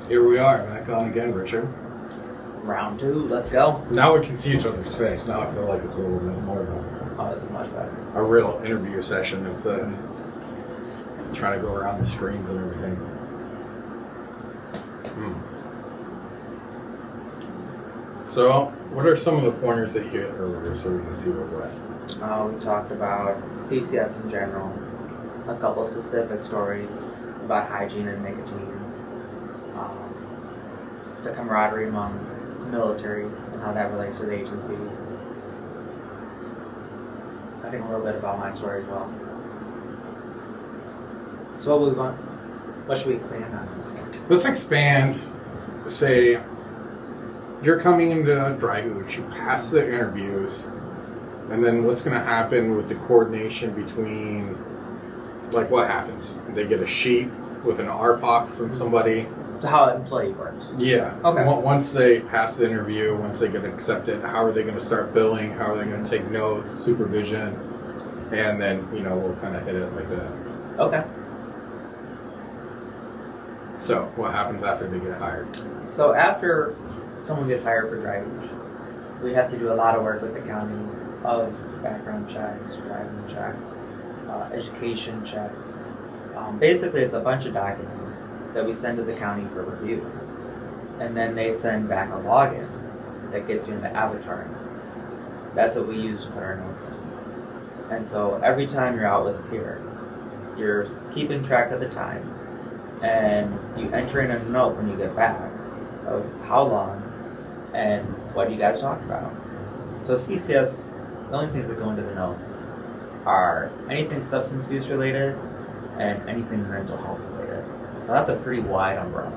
Here we are, back on again, Richard. Round 2, let's go. Now we can see each other's face. Now I feel like it's a little bit more of This is much better. a real interview session instead of trying to go around the screens and everything. So, what are some of the pointers that you hit earlier so we can see where we're at? We talked about CCS in general, a couple specific stories about hygiene and nicotine, the camaraderie among military and how that relates to the agency. I think a little bit about my story as well. So what should we expand on? Let's expand. Say, you're coming into Dry Hooch, you pass the interviews, and then what's going to happen with the coordination between, like, what happens? They get a sheet with an RPOC from somebody. So how an employee works. Yeah. Okay. Once they pass the interview, once they get accepted, how are they going to start billing? How are they going to take notes, supervision? And then, we'll kind of hit it like that. Okay. So, what happens after they get hired? So after someone gets hired for Dry Hooch, we have to do a lot of work with the county of background checks, driving checks, education checks. Basically, it's a bunch of documents that we send to the county for review. And then they send back a login that gets you into Avatar notes. That's what we use to put our notes in. And so every time you're out with a peer, you're keeping track of the time, and you enter in a note when you get back of how long and what you guys talked about. So CCS, the only things that go into the notes are anything substance abuse related and anything mental health related. Now that's a pretty wide umbrella.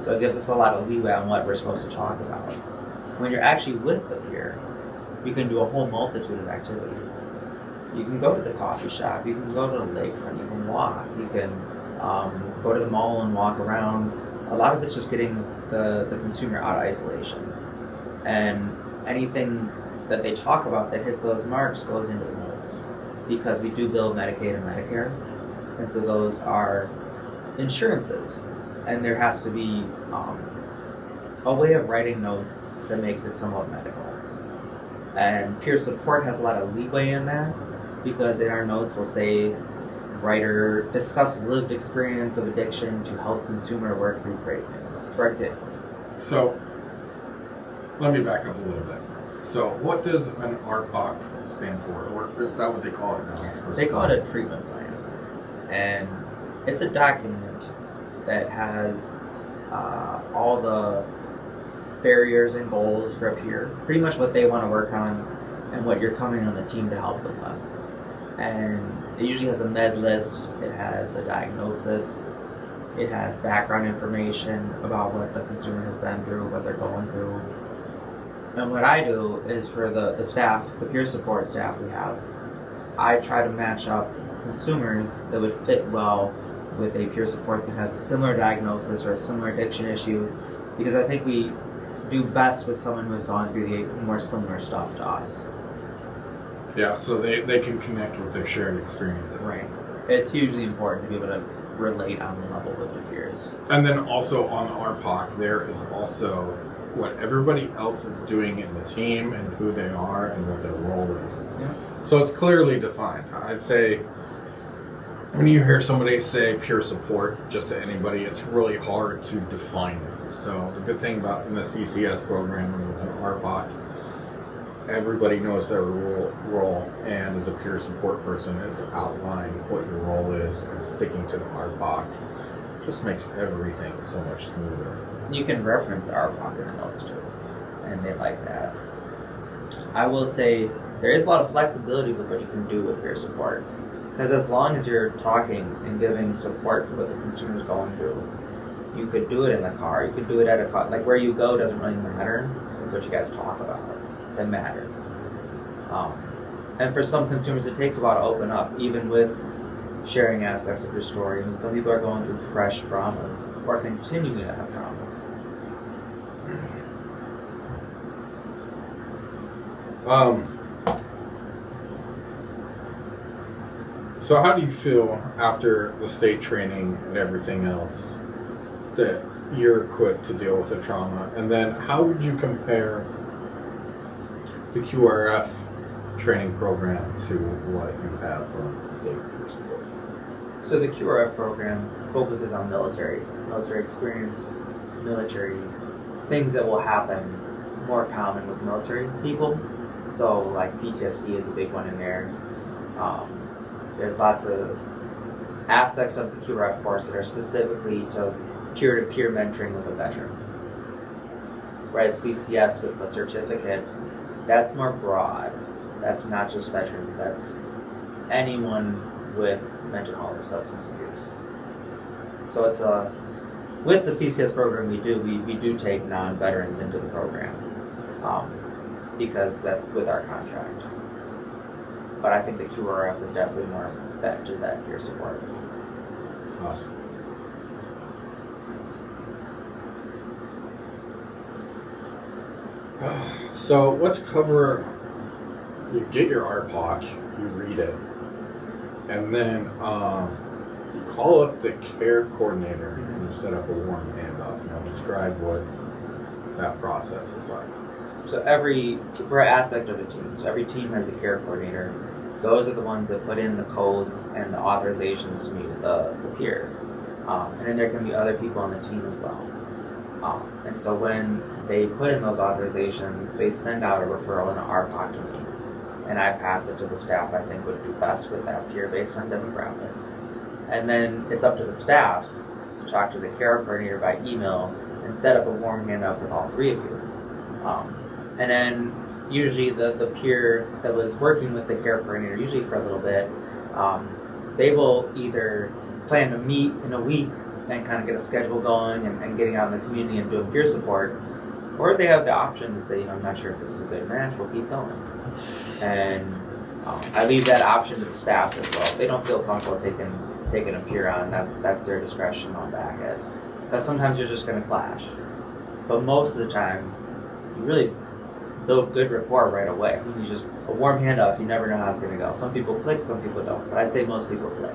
So it gives us a lot of leeway on what we're supposed to talk about. When you're actually with the peer, you can do a whole multitude of activities. You can go to the coffee shop, you can go to the lakefront, you can walk, you can go to the mall and walk around. A lot of it's just getting the consumer out of isolation. And anything that they talk about that hits those marks goes into the notes. Because we do bill Medicaid and Medicare. And so those are insurances. And there has to be a way of writing notes that makes it somewhat medical. And peer support has a lot of leeway in that, because in our notes we'll say, writer discuss lived experience of addiction to help consumer work through great news, for example. So, let me back up a little bit. So, what does an RPOC stand for? Or is that what they call it now? They call it a treatment plan. And it's a document that has all the barriers and goals for a peer, pretty much what they want to work on and what you're coming on the team to help them with. And it usually has a med list, it has a diagnosis, it has background information about what the consumer has been through, what they're going through. And what I do is for the staff, the peer support staff we have, I try to match up consumers that would fit well with a peer support that has a similar diagnosis or a similar addiction issue, because I think we do best with someone who has gone through the more similar stuff to us. Yeah, so they can connect with their shared experiences. Right. It's hugely important to be able to relate on the level with your peers. And then also on RPOC, there is also what everybody else is doing in the team and who they are and what their role is. Yeah. So it's clearly defined. I'd say when you hear somebody say peer support just to anybody, it's really hard to define it. So the good thing about in the CCS program and with an RPOC, everybody knows their role, and as a peer support person, it's outlined what your role is, and sticking to the RPOC just makes everything so much smoother. You can reference RPOC in the notes too, and they like that. I will say there is a lot of flexibility with what you can do with peer support, because as long as you're talking and giving support for what the consumer's going through, you could do it in the car, you could do it at a car, like where you go doesn't really matter, it's what you guys talk about that matters. And for some consumers it takes a while to open up, even with sharing aspects of your story. I mean, some people are going through fresh traumas or continuing to have traumas. So how do you feel after the state training and everything else that you're equipped to deal with the trauma. And then how would you compare the QRF training program to what you have from state peer support? So the QRF program focuses on military experience, military things that will happen more common with military people. So like PTSD is a big one in there. There's lots of aspects of the QRF course that are specifically to peer-to-peer mentoring with a veteran. Whereas CCS with the certificate, that's more broad. That's not just veterans, that's anyone with mental health or substance abuse. So it's with the CCS program we do take non-veterans into the program because that's with our contract. But I think the QRF is definitely more to that peer support. Awesome. So let's cover, you get your RPOC, you read it, and then you call up the care coordinator and you set up a warm handoff. Now describe what that process is like. So we're an aspect of a team. So every team has a care coordinator. Those are the ones that put in the codes and the authorizations to meet with the peer. And then there can be other people on the team as well. And so when they put in those authorizations, they send out a referral and an RPOC to me. And I pass it to the staff I think would do best with that peer based on demographics. And then it's up to the staff to talk to the care coordinator by email and set up a warm handoff with all three of you. And then usually the peer that was working with the care coordinator, usually for a little bit, they will either plan to meet in a week and kind of get a schedule going and getting out in the community and doing peer support, or they have the option to say, I'm not sure if this is a good match, we'll keep going. And I leave that option to the staff as well. If they don't feel comfortable taking a peer on, that's their discretion on back it. Because sometimes you're just going to clash. But most of the time, you really build good rapport right away. I mean, you just, a warm handoff, you never know how it's going to go. Some people click, some people don't. But I'd say most people click.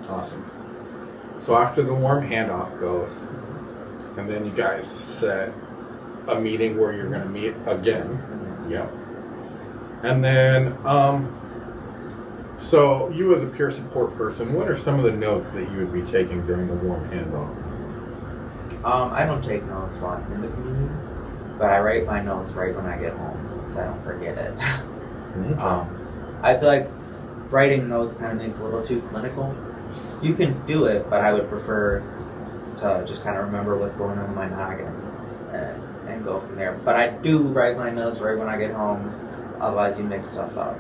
Awesome. So after the warm handoff goes, and then you guys set a meeting where you're going to meet again. Yep. And then, so you as a peer support person, what are some of the notes that you would be taking during the warm handoff? I don't take notes while I'm in the community, but I write my notes right when I get home so I don't forget it. Okay. I feel like writing notes kind of makes it a little too clinical. You can do it, but I would prefer to just kind of remember what's going on in my noggin and go from there. But I do write my notes right when I get home, otherwise you mix stuff up.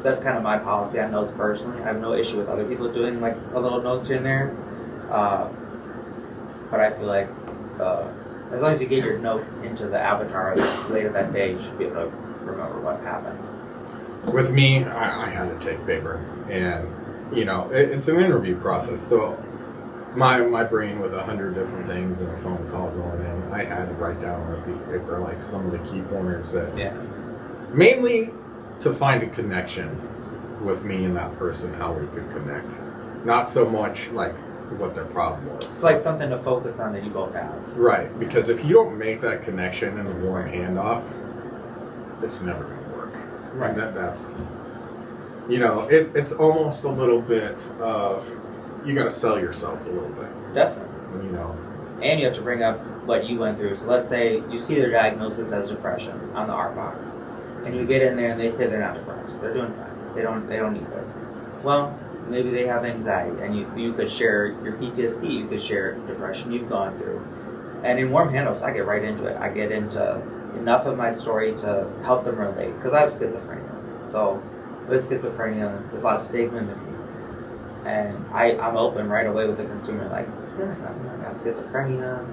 That's kind of my policy on notes personally. I have no issue with other people doing like a little notes here and there. But I feel like as long as you get your note into the avatar later that day, you should be able to remember what happened. With me, I had to take paper, and it's an interview process. So my brain with 100 different things and a phone call going in, I had to write down on a piece of paper like some of the key pointers that, mainly to find a connection with me and that person, how we could connect, not so much like what their problem was. It's like something to focus on that you both have. Right, because if you don't make that connection in the warm handoff, it's never going to work. Right. And that's, it's almost a little bit of, you got to sell yourself a little bit. Definitely. And you have to bring up what you went through. So let's say you see their diagnosis as depression on the RPOC, and you get in there and they say they're not depressed. They're doing fine. They don't need this. Well, maybe they have anxiety, and you could share your PTSD. You could share depression you've gone through. And in warm handoffs, I get right into it. I get into enough of my story to help them relate, because I have schizophrenia. So with schizophrenia, there's a lot of stigma in the community. And I'm open right away with the consumer, like, I got schizophrenia,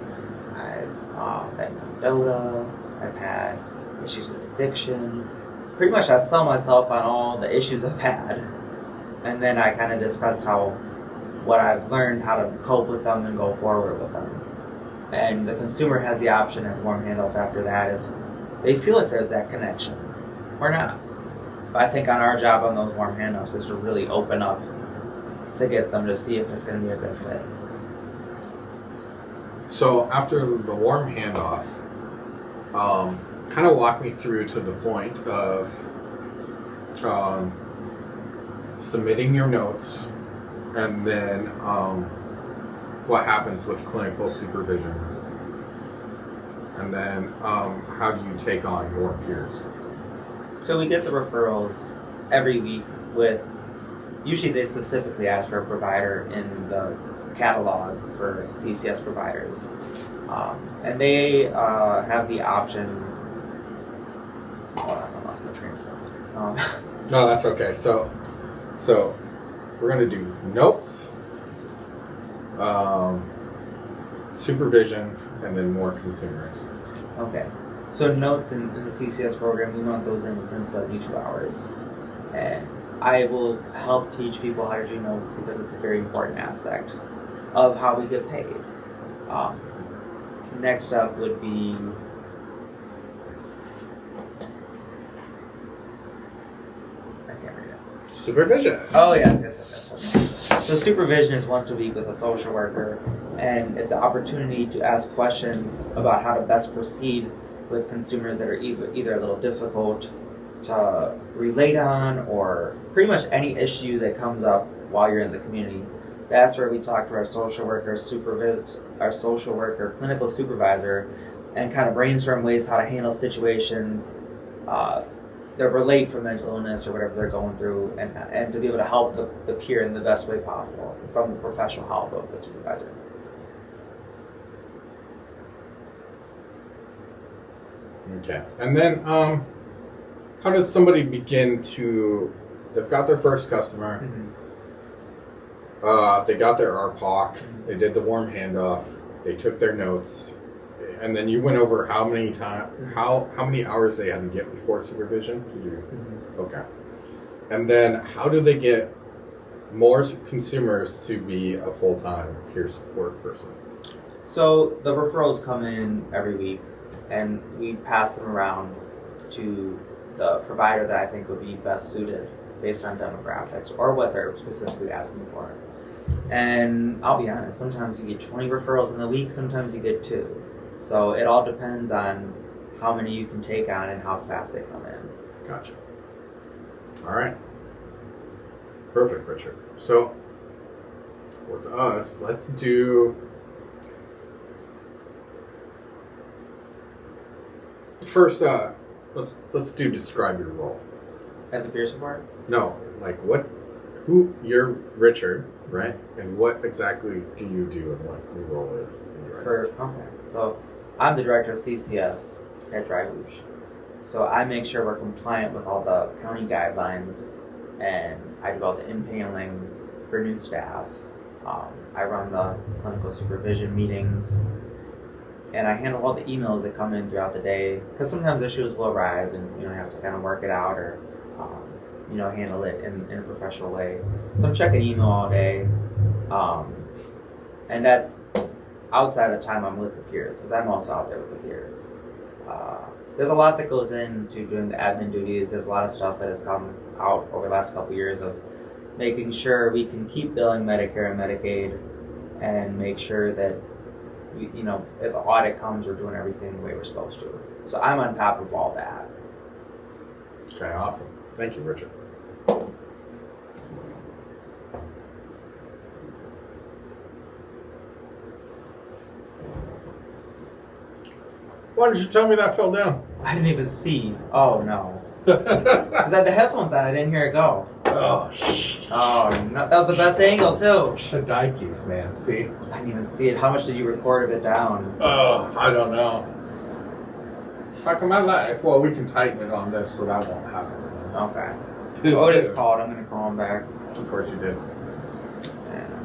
I've been on DOTA, I've had issues with addiction. Pretty much I sell myself on all the issues I've had. And then I kind of discuss what I've learned, how to cope with them and go forward with them. And the consumer has the option at the warm handoff after that if they feel like there's that connection or not. But I think on our job on those warm handoffs is to really open up to get them to see if it's going to be a good fit. So after the warm handoff, kind of walk me through to the point of submitting your notes, and then what happens with clinical supervision, and then how do you take on more peers? So we get the referrals every week with, usually they specifically ask for a provider in the catalog for CCS providers. And they have the option. Hold on, I lost my train of thought. No, that's okay. So we're gonna do notes, supervision, and then more consumers. Okay. So notes in the CCS program, we want those in within 72 hours. And I will help teach people how to do notes because it's a very important aspect of how we get paid. Next up would be I can't read it. Supervision. Oh yes. Okay. So supervision is once a week with a social worker, and it's an opportunity to ask questions about how to best proceed with consumers that are either a little difficult to relate on, or pretty much any issue that comes up while you're in the community. That's where we talk to our social worker, clinical supervisor, and kind of brainstorm ways how to handle situations that relate for mental illness or whatever they're going through, and to be able to help the peer in the best way possible from the professional help of the supervisor. Okay. And then how does somebody begin to, they've got their first customer, they got their RPOC, they did the warm handoff, they took their notes, and then you went over how many hours they had to get before supervision? Did you? Okay. And then how do they get more consumers to be a full-time peer support person? So the referrals come in every week, and we pass them around to the provider that I think would be best suited based on demographics or what they're specifically asking for. And I'll be honest, sometimes you get 20 referrals in the week, sometimes you get 2. So it all depends on how many you can take on and how fast they come in. Gotcha. All right. Perfect, Richard. So with us, let's do first. Let's do describe your role. As a peer support? No, like who you're Richard, right? And what exactly do you do and what your role is? So I'm the director of CCS at Dry Hooch. So I make sure we're compliant with all the county guidelines, and I do all the impaneling for new staff. I run the clinical supervision meetings, and I handle all the emails that come in throughout the day, because sometimes issues will arise and you have to kind of work it out or handle it in a professional way. So I'm checking email all day, and that's outside of the time I'm with the peers, because I'm also out there with the peers. There's a lot that goes into doing the admin duties. There's a lot of stuff that has come out over the last couple of years of making sure we can keep billing Medicare and Medicaid, and make sure that if an audit comes, we're doing everything the way we're supposed to. So I'm on top of all that. Okay, awesome. Thank you, Richard. Why didn't you tell me that fell down? I didn't even see. Oh no. Because I had the headphones on, I didn't hear it go. Oh, Oh, no. That was the best angle too. Shadikes, man. See? I didn't even see it. How much did you record of it down? Oh, I don't know. Fuck my life. Well, we can tighten it on this so that won't happen. Okay. Otis called. I'm going to call him back. Of course you did. And